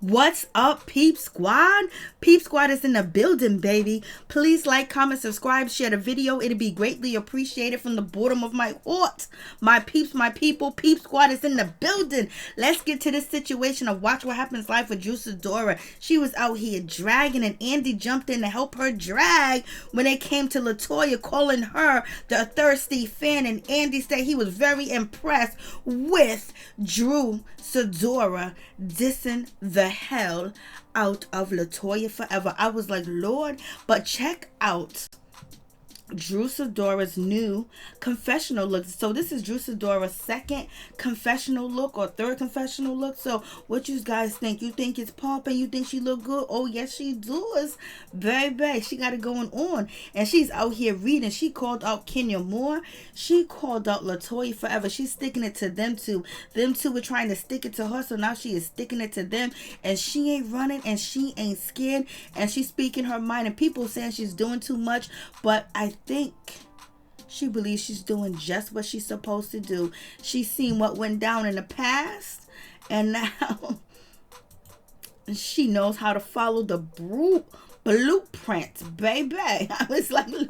What's up, Peep Squad? Peep Squad is in the building, baby. Please like, comment, subscribe, share the video. It'd be greatly appreciated from the bottom of my heart. My peeps, my people, Peep Squad is in the building. Let's get to this situation of Watch What Happens Live with Sidora. She was out here dragging, and Andy jumped in to help her drag when it came to Latoya calling her the thirsty fan. And Andy said he was very impressed with Sidora dissing the hell out of Latoya forever. I was like, Lord, but check out Sidora's new confessional look. So this is Sidora's second confessional look or third confessional look. So what you guys think? You think it's pumping? You think she look good? Oh yes, she does, baby. She got it going on, and she's out here reading. She called out Kenya Moore. She called out Latoya forever. She's sticking it to them two. Them two were trying to stick it to her, so now she is sticking it to them, and she ain't running, and she ain't scared, and she's speaking her mind. And people saying she's doing too much, but I think she believes she's doing just what she's supposed to do. She's seen what went down in the past, and now she knows how to follow the blueprint, baby. I was like, Lord,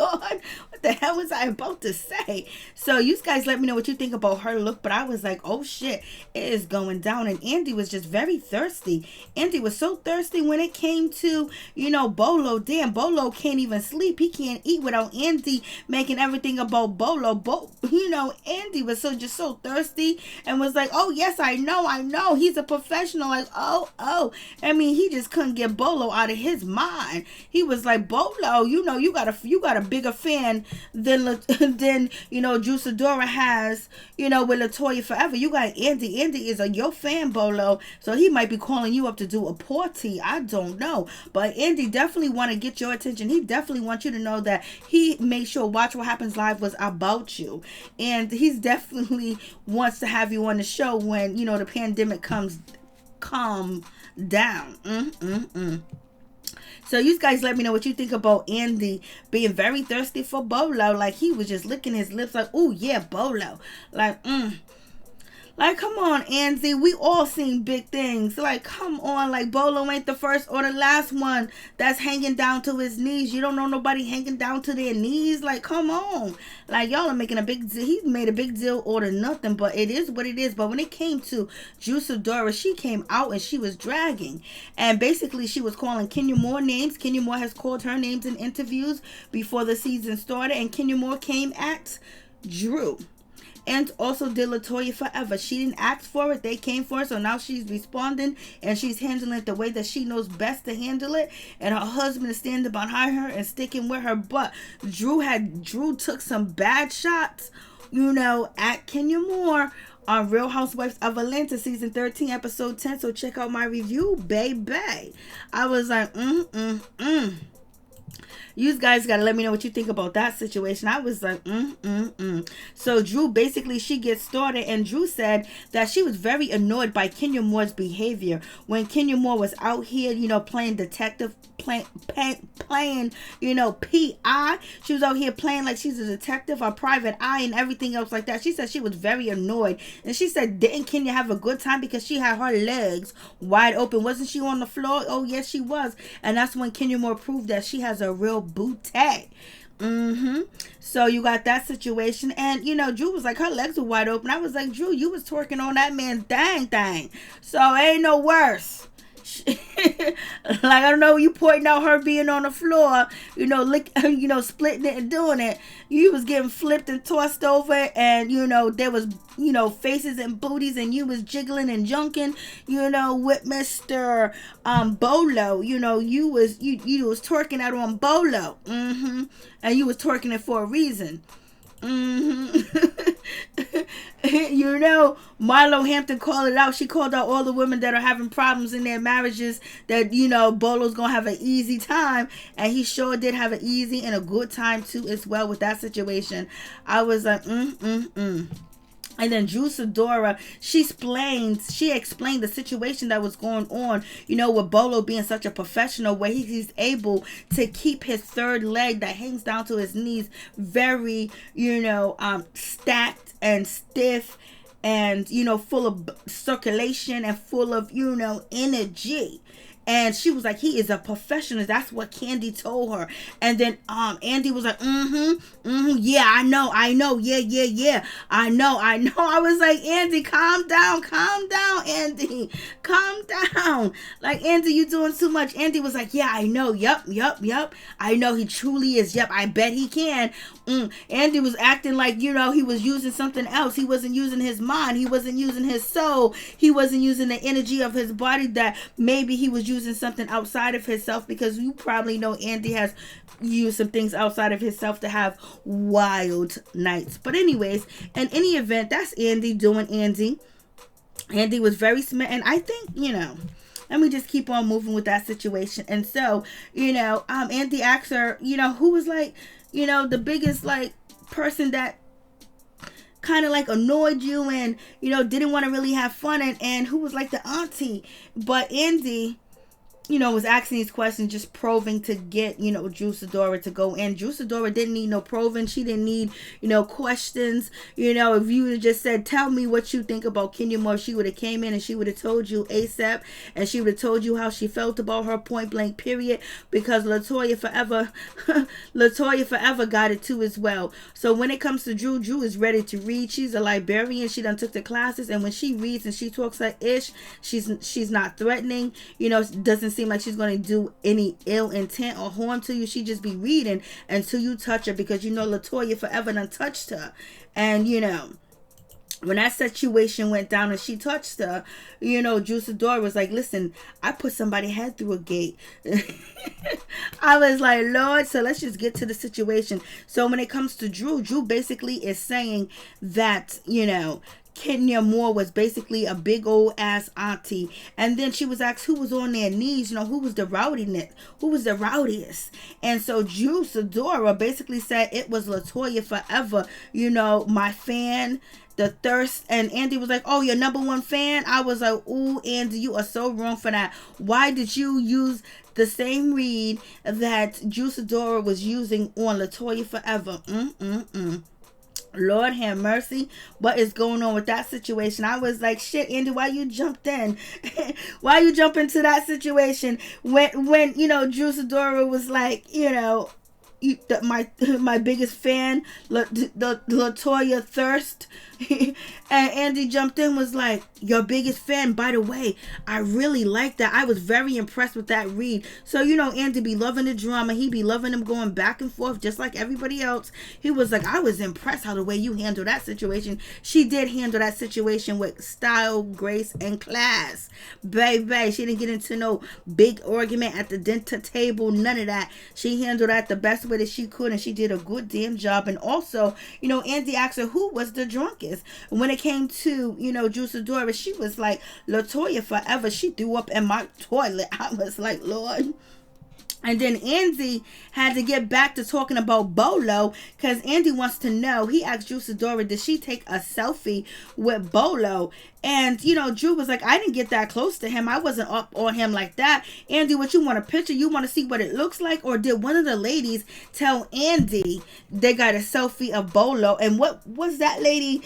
what the hell was I about to say? So you guys let me know what you think about her look, but I was like, oh shit, it is going down. And Andy was just very thirsty. Andy was so thirsty when it came to, Bolo. Damn, Bolo can't even sleep. He can't eat without Andy making everything about Bolo. Andy was just so thirsty and was like, oh yes, I know. He's a professional. Like, oh. I mean, he just couldn't get Bolo out of his mind. He was like, Bolo, you got a bigger fan than Sidora has, with Latoya forever. You got Andy. Andy is your fan, Bolo. So he might be calling you up to do a party. I don't know. But Andy definitely want to get your attention. He definitely wants you to know that he made sure Watch What Happens Live was about you. And he's definitely wants to have you on the show when, the pandemic calm down. So you guys let me know what you think about Andy being very thirsty for Bolo. Like, he was just licking his lips like, oh yeah, Bolo. Like, come on, Andy. We all seen big things. Like, come on. Like, Bolo ain't the first or the last one that's hanging down to his knees. You don't know nobody hanging down to their knees. Like, come on. Like, y'all are making a big deal. He's made a big deal out of nothing, but it is what it is. But when it came to Sidora, she came out and she was dragging. And basically, she was calling Kenya Moore names. Kenya Moore has called her names in interviews before the season started. And Kenya Moore came at Drew. And also did Latoya forever. She didn't ask for it. They came for it. So now she's responding. And she's handling it the way that she knows best to handle it. And her husband is standing behind her and sticking with her. But Drew took some bad shots, at Kenya Moore on Real Housewives of Atlanta season 13 episode 10. So check out my review, baby. I was like, You guys got to let me know what you think about that situation. I was like, So Drew, basically, she gets started, and Drew said that she was very annoyed by Kenya Moore's behavior when Kenya Moore was out here, playing detective, playing, PI. She was out here playing like she's a detective, a private eye, and everything else like that. She said she was very annoyed, and she said, didn't Kenya have a good time because she had her legs wide open? Wasn't she on the floor? Oh yes, she was. And that's when Kenya Moore proved that she has a real booty. So you got that situation, and Drew was like, her legs were wide open. I was like, Drew, you was twerking on that man's thing. So it ain't no worse. Like, I don't know, you pointing out her being on the floor, splitting it and doing it. You was getting flipped and tossed over, and there was faces and booties, and you was jiggling and junking, with Mr. Bolo. You was twerking out on Bolo. And you was twerking it for a reason. Marlo Hampton called it out. She called out all the women that are having problems in their marriages, that Bolo's gonna have an easy time, and he sure did have an easy and a good time too as well with that situation. I was like, And then Sidora, she explained the situation that was going on, with Bolo being such a professional, where he's able to keep his third leg that hangs down to his knees very, stacked and stiff and, full of circulation and full of, energy. And she was like, he is a professional. That's what Kandi told her. And then Andy was like, yeah, I know, yeah, I know. I was like, Andy, calm down, Andy, calm down. Like, Andy, you doing too much. Andy was like, yeah, I know, yep. I know he truly is. Yep, I bet he can. Andy was acting like, he was using something else. He wasn't using his mind. He wasn't using his soul. He wasn't using the energy of his body, that maybe he was using something outside of himself, because you probably know Andy has used some things outside of himself to have wild nights. But anyways, in any event, that's Andy doing Andy. Andy was very smart, and I think, let me just keep on moving with that situation. And so, Andy asked her, who was like, the biggest like person that kind of like annoyed you and, didn't want to really have fun, and who was like the auntie. But Andy, was asking these questions, just probing to get, Sidora to go in. Sidora didn't need no probing. She didn't need, questions. If you would just said, tell me what you think about Kenya Moore, she would have came in and she would have told you ASAP, and she would have told you how she felt about her, point blank, period, because Latoya forever got it too as well. So when it comes to Drew is ready to read. She's a librarian. She done took the classes, and when she reads and she talks her ish, she's not threatening, doesn't seem like she's going to do any ill intent or harm to you. She just be reading until you touch her, because Latoya forever done touched her. And when that situation went down and she touched her, Sidora was like, listen, I put somebody's head through a gate. I was like, Lord, so let's just get to the situation. So when it comes to Drew basically is saying that, Kenya Moore was basically a big old ass auntie. And then she was asked who was on their knees, who was the rowdiest. And so Sidora basically said it was Latoya forever, my fan, the thirst. And Andy was like, oh, your number one fan? I was like, ooh, Andy, you are so wrong for that. Why did you use the same read that Sidora was using on Latoya forever? Lord have mercy. What is going on with that situation? I was like, shit, Andy, why you jumped in? Why you jump into that situation when Sidora was like, my biggest fan, the Latoya thirst. And Andy jumped in, was like, your biggest fan, by the way, I really like that. I was very impressed with that read. So Andy be loving the drama. He be loving them going back and forth just like everybody else. He was like, I was impressed how the way you handled that situation. She did handle that situation with style, grace, and class, baby. She didn't get into no big argument at the dinner table, none of that. She handled that the best way that she could, and she did a good damn job. And also, Andy asked her who was the drunkest. When it came to, Sidora, she was like, Latoya forever. She threw up in my toilet. I was like, Lord. And then Andy had to get back to talking about Bolo, because Andy wants to know. He asked Sidora, did she take a selfie with Bolo? And, Drew was like, I didn't get that close to him. I wasn't up on him like that. Andy, what, you want a picture? You want to see what it looks like? Or did one of the ladies tell Andy they got a selfie of Bolo? And what was that lady,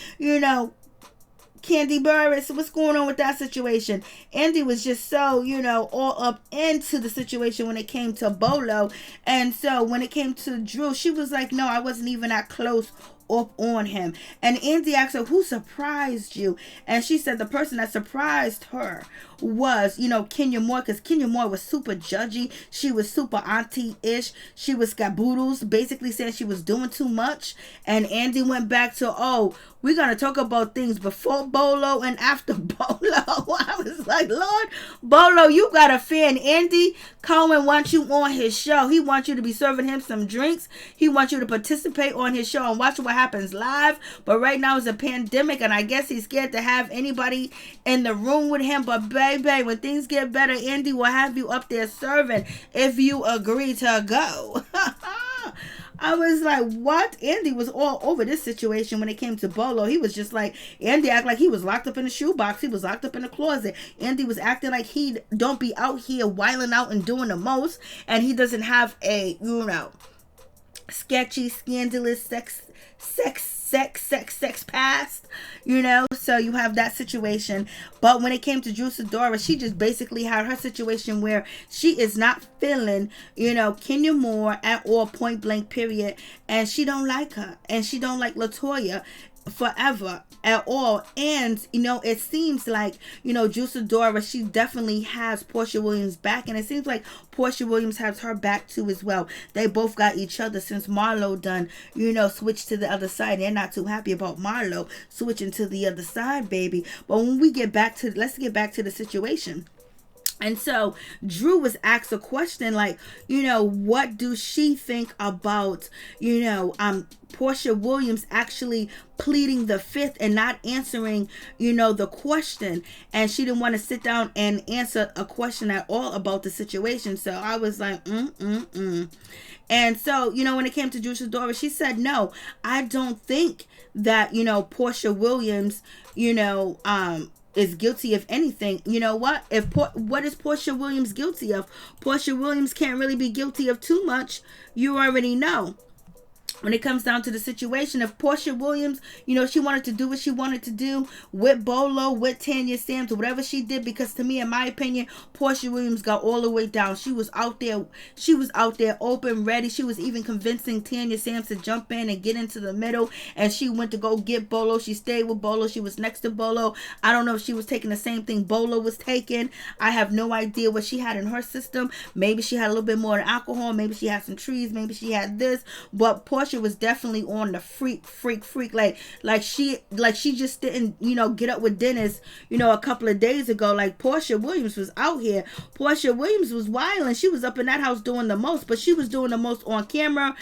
Kandi Burruss, what's going on with that situation? Andy was just so, all up into the situation when it came to Bolo. And so when it came to Drew, she was like, no, I wasn't even that close up on him. And Andy asked her, who surprised you? And she said the person that surprised her was, Kenya Moore, because Kenya Moore was super judgy. She was super auntie-ish. She was scaboodles, basically saying she was doing too much. And Andy went back to, oh, we're going to talk about things before Bolo and after Bolo. I was like, Lord, Bolo, you got a fan. Andy Cohen wants you on his show. He wants you to be serving him some drinks. He wants you to participate on his show and watch what happens live. But right now it's a pandemic, and I guess he's scared to have anybody in the room with him. But baby, when things get better, Andy will have you up there serving if you agree to go. I was like, what? Andy was all over this situation when it came to Bolo. He was just like, Andy acted like he was locked up in a shoebox. He was locked up in a closet. Andy was acting like he don't be out here wilding out and doing the most. And he doesn't have a, sketchy, scandalous sex past, so you have that situation. But when it came to Sidora, she just basically had her situation where she is not feeling, Kenya Moore at all, point blank period, and she don't like her, and she don't like Latoya forever at all. And it seems like Sidora, she definitely has Porsha Williams back, and it seems like Porsha Williams has her back too as well. They both got each other since Marlo done switched to the other side. They're not too happy about Marlo switching to the other side, baby. But when we let's get back to the situation. And so Drew was asked a question like, what do she think about, Porsha Williams actually pleading the fifth and not answering, the question. And she didn't want to sit down and answer a question at all about the situation. So I was like, And so, when it came to Sidora, she said, no, I don't think that, Porsha Williams, is guilty of anything. You know what? What is Porsha Williams guilty of? Porsha Williams can't really be guilty of too much. You already know. When it comes down to the situation, if Porsha Williams, she wanted to do what she wanted to do with Bolo, with Tanya Sams, whatever she did, because to me, in my opinion, Porsha Williams got all the way down. She was out there open, ready. She was even convincing Tanya Sams to jump in and get into the middle, and she went to go get Bolo. She stayed with Bolo. She was next to Bolo. I don't know if she was taking the same thing Bolo was taking. I have no idea what she had in her system. Maybe she had a little bit more alcohol. Maybe she had some trees. Maybe she had this. But Porsha was definitely on the freak like she just didn't get up with Dennis a couple of days ago. Like, Porsha Williams was out here. Porsha Williams was wild, and she was up in that house doing the most, but she was doing the most on camera,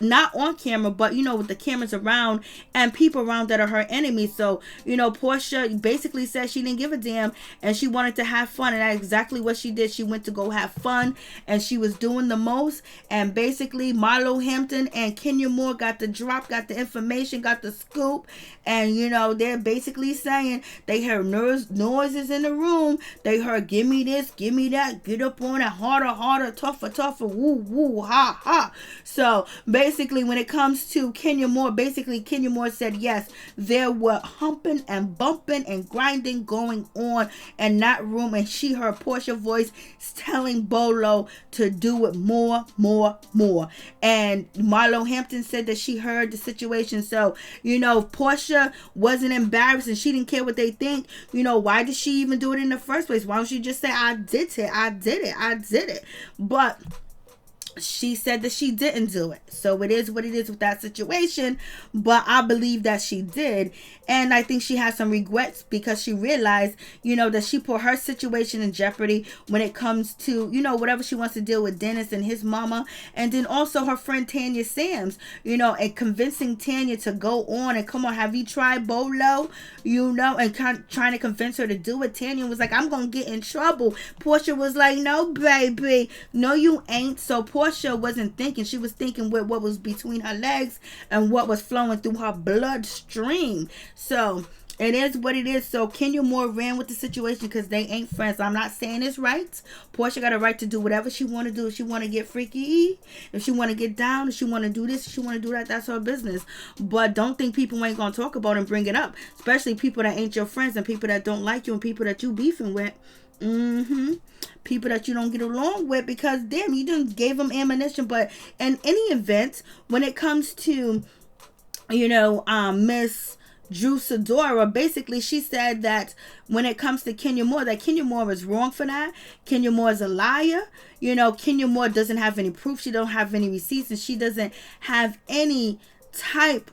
not on camera, but with the cameras around and people around that are her enemies. So Porsha basically said she didn't give a damn and she wanted to have fun, and that's exactly what she did. She went to go have fun, and she was doing the most. And basically Marlo Hampton and Kenya Moore got the drop, got the information, got the scoop. And they're basically saying they heard noises in the room. They heard, give me this, give me that, get up on it, harder, tougher, woo, ha. So basically, when it comes to Kenya Moore, Kenya Moore said yes, there were humping and bumping and grinding going on in that room, and she heard Porsha voice telling Bolo to do it more. And Marlo Hampton said that she heard the situation. So Porsha wasn't embarrassed, and she didn't care what they think. Why did she even do it in the first place? Why don't she just say, I did it? But she said that she didn't do it. So it is what it is with that situation. But I believe that she did. And I think she has some regrets because she realized, that she put her situation in jeopardy when it comes to, whatever she wants to deal with Dennis and his mama. And then also her friend Tanya Sams, and convincing Tanya to go on and come on, have you tried Bolo? And trying to convince her to do it. Tanya was like, I'm going to get in trouble. Porsha was like, no, baby. No, you ain't. So Porsha wasn't thinking. She was thinking with what was between her legs and what was flowing through her bloodstream. So it is what it is. So Kenya Moore ran with the situation because they ain't friends. I'm not saying it's right. Porsha got a right to do whatever she want to do. If she want to get freaky, if she want to get down, if she want to do this, if she want to do that, that's her business. But don't think people ain't going to talk about it and bring it up. Especially people that ain't your friends and people that don't like you and people that you beefing with. People that you don't get along with, because damn, you done gave them ammunition. But in any event, when it comes to Miss Sidora, basically she said that when it comes to Kenya Moore, that Kenya Moore is wrong for that. Kenya Moore is a liar. Kenya Moore doesn't have any proof. She don't have any receipts, and she doesn't have any type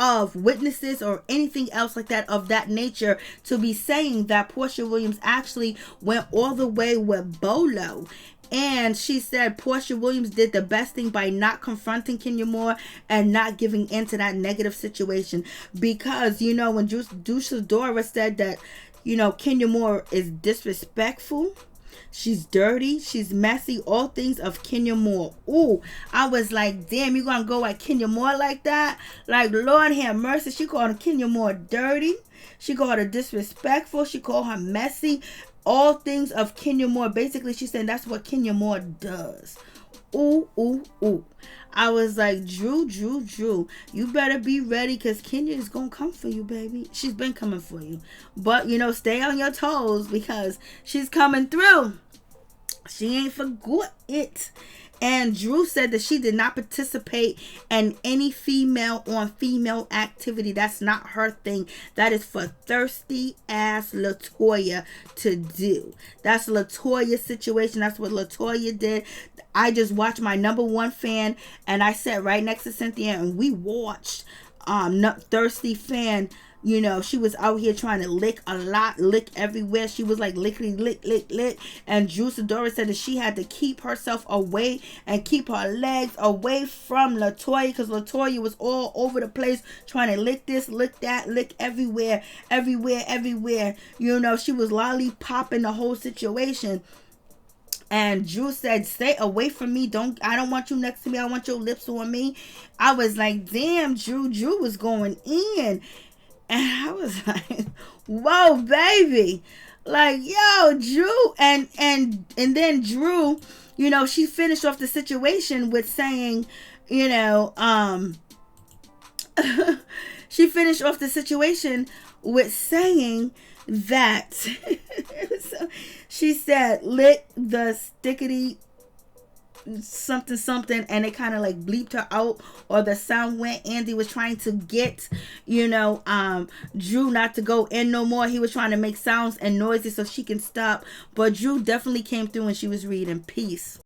of witnesses or anything else like that of that nature to be saying that Porsha Williams actually went all the way with Bolo. And she said Porsha Williams did the best thing by not confronting Kenya Moore and not giving into that negative situation. Because, when Sidora said that, Kenya Moore is disrespectful, she's dirty, she's messy, all things of Kenya Moore. Ooh, I was like, damn, you gonna go at Kenya Moore like that? Like, Lord have mercy. She called Kenya Moore dirty. She called her disrespectful. She called her messy. All things of Kenya Moore. Basically, she said that's what Kenya Moore does. Ooh, ooh, ooh. I was like, Drew, you better be ready because Kenya is going to come for you, baby. She's been coming for you. But, stay on your toes because she's coming through. She ain't forgot it. And Drew said that she did not participate in any female on female activity. That's not her thing. That is for thirsty ass Latoya to do. That's Latoya's situation. That's what Latoya did. I just watched my number one fan, and I sat right next to Cynthia, and we watched thirsty fan. She was out here trying to lick everywhere. She was like lickety lick. And Sidora said that she had to keep herself away and keep her legs away from Latoya because Latoya was all over the place trying to lick this, lick that, lick everywhere. She was lollipopping the whole situation. And Drew said, stay away from me. I don't want you next to me. I want your lips on me. I was like, damn, Drew was going in. And I was like, whoa, baby. Like, yo, Drew. And then Drew, she finished off the situation with saying, she finished off the situation with saying that she said, lick the stickity something, and it kind of like bleeped her out, or the sound went. Andy was trying to get Drew not to go in no more. He was trying to make sounds and noises so she can stop, but Drew definitely came through and she was reading. Peace.